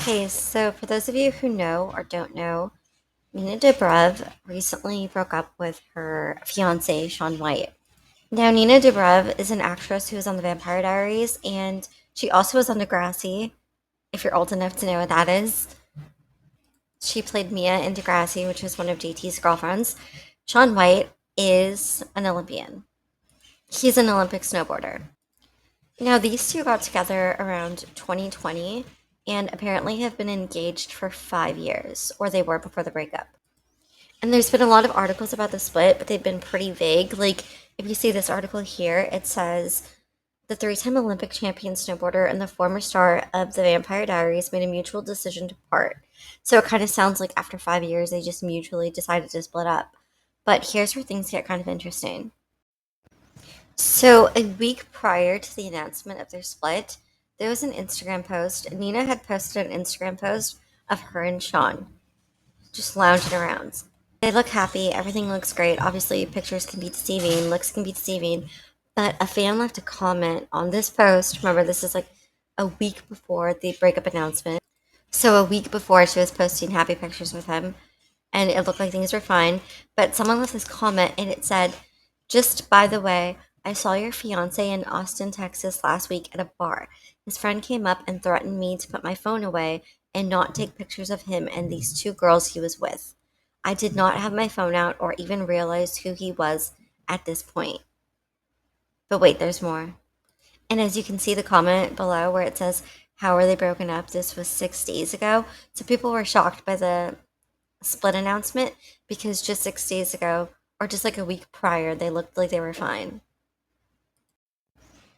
Okay, so for those of you who know or don't know, Nina Dobrev recently broke up with her fiance, Shaun White. Now, Nina Dobrev is an actress who was on The Vampire Diaries, and she also was on Degrassi, if you're old enough to know what that is. She played Mia in Degrassi, which was one of JT's girlfriends. Shaun White is an Olympian. He's an Olympic snowboarder. Now, these two got together around 2020 and apparently have been engaged for 5 years, or they were before the breakup. And there's been a lot of articles about the split, but they've been pretty vague. Like, if you see this article here, it says the three-time Olympic champion snowboarder and the former star of The Vampire Diaries made a mutual decision to part. So it kind of sounds like after 5 years, they just mutually decided to split up. But here's where things get kind of interesting. So, a week prior to the announcement of their split, there was an Instagram post. Nina had posted an Instagram post of her and Shaun just lounging around. They look happy, everything looks great. Obviously, pictures can be deceiving, looks can be deceiving. But a fan left a comment on this post. Remember, this is like a week before the breakup announcement. So, a week before, she was posting happy pictures with him, and it looked like things were fine. But someone left this comment, and it said, just by the way, I saw your fiance in Austin, Texas last week at a bar. His friend came up and threatened me to put my phone away and not take pictures of him and these two girls he was with. I did not have my phone out or even realize who he was at this point. But wait, there's more. And as you can see the comment below where it says, how are they broken up? This was 6 days ago. So people were shocked by the split announcement because just 6 days ago, or just like a week prior, they looked like they were fine.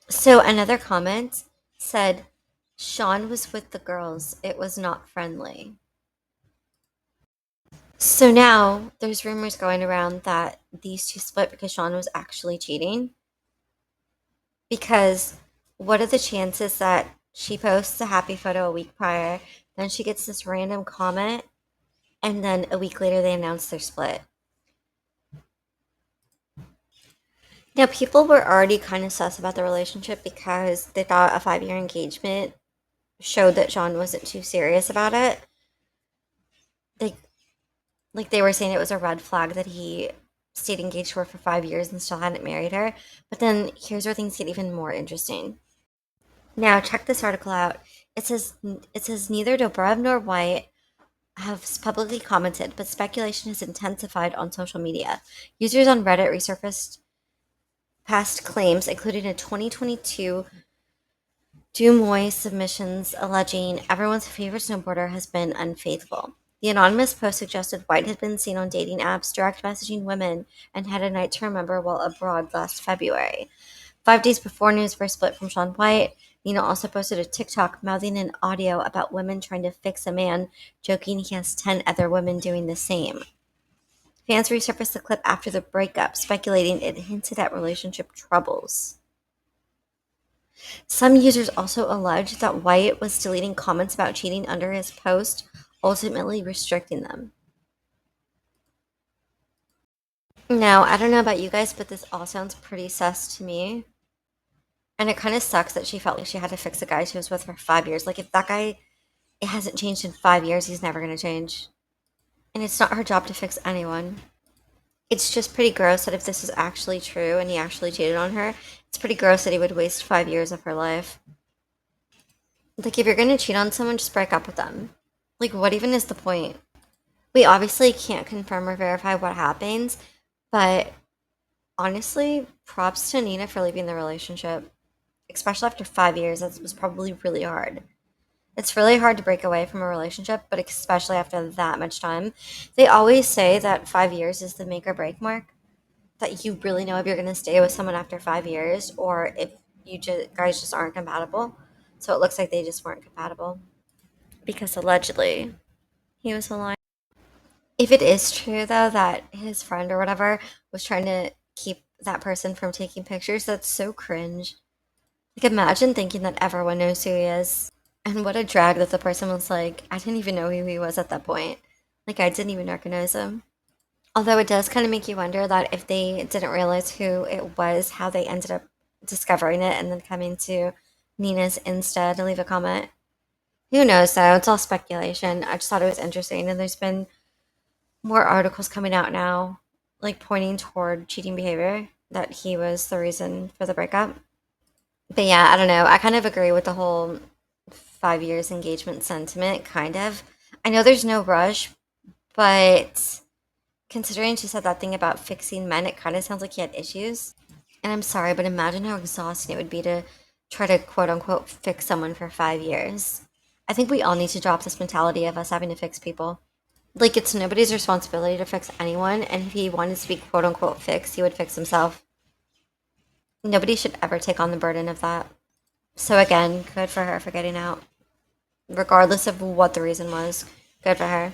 So another comment said, Shaun was with the girls. It was not friendly. So now there's rumors going around that these two split because Shaun was actually cheating. Because what are the chances that she posts a happy photo a week prior, then she gets this random comment, and then a week later they announce their split? Now, people were already kind of sus about the relationship because they thought a 5 year engagement showed that Shaun wasn't too serious about it. They like they were saying it was a red flag that he stayed engaged to her for 5 years and still hadn't married her. But then here's where things get even more interesting. Now, check this article out. It says neither Dobrev nor White have publicly commented, but speculation has intensified on social media. Users on Reddit resurfaced past claims, including a 2022 Dumois submissions alleging everyone's favorite snowboarder has been unfaithful. The anonymous post suggested White had been seen on dating apps, direct messaging women, and had a night to remember while abroad last February. 5 days before news first split from Shaun White, Nina also posted a TikTok mouthing an audio about women trying to fix a man, joking he has 10 other women doing the same. Fans resurfaced the clip after the breakup, speculating it hinted at relationship troubles. Some users also alleged that White was deleting comments about cheating under his post, ultimately restricting them. Now, I don't know about you guys, but this all sounds pretty sus to me. And it kind of sucks that she felt like she had to fix a guy she was with for 5 years. Like, if that guy it hasn't changed in 5 years, he's never going to change. And it's not her job to fix anyone. It's just pretty gross that if this is actually true and he actually cheated on her, it's pretty gross that he would waste 5 years of her life. Like, if you're going to cheat on someone, just break up with them. Like, what even is the point? We obviously can't confirm or verify what happens, but honestly, props to Nina for leaving the relationship, especially after 5 years. That was probably really hard. It's really hard to break away from a relationship, but especially after that much time. They always say that 5 years is the make or break mark, that you really know if you're going to stay with someone after 5 years or if guys just aren't compatible. So it looks like they just weren't compatible because allegedly he was lying. If it is true though that his friend or whatever was trying to keep that person from taking pictures, that's so cringe. Like, imagine thinking that everyone knows who he is. And what a drag that the person was like, I didn't even know who he was at that point. Like, I didn't even recognize him. Although it does kind of make you wonder that if they didn't realize who it was, how they ended up discovering it and then coming to Nina's Insta to leave a comment. Who knows though? It's all speculation. I just thought it was interesting, and there's been more articles coming out now, like pointing toward cheating behavior, that he was the reason for the breakup. But yeah, I don't know. I kind of agree with the whole 5 years engagement sentiment, kind of. I know there's no rush, but considering she said that thing about fixing men, it kind of sounds like he had issues. And I'm sorry, but imagine how exhausting it would be to try to quote unquote fix someone for 5 years. I think we all need to drop this mentality of us having to fix people. Like, it's nobody's responsibility to fix anyone, and if he wanted to be quote unquote fixed, he would fix himself. Nobody should ever take on the burden of that. So, again, good for her for getting out, regardless of what the reason was. Good for her.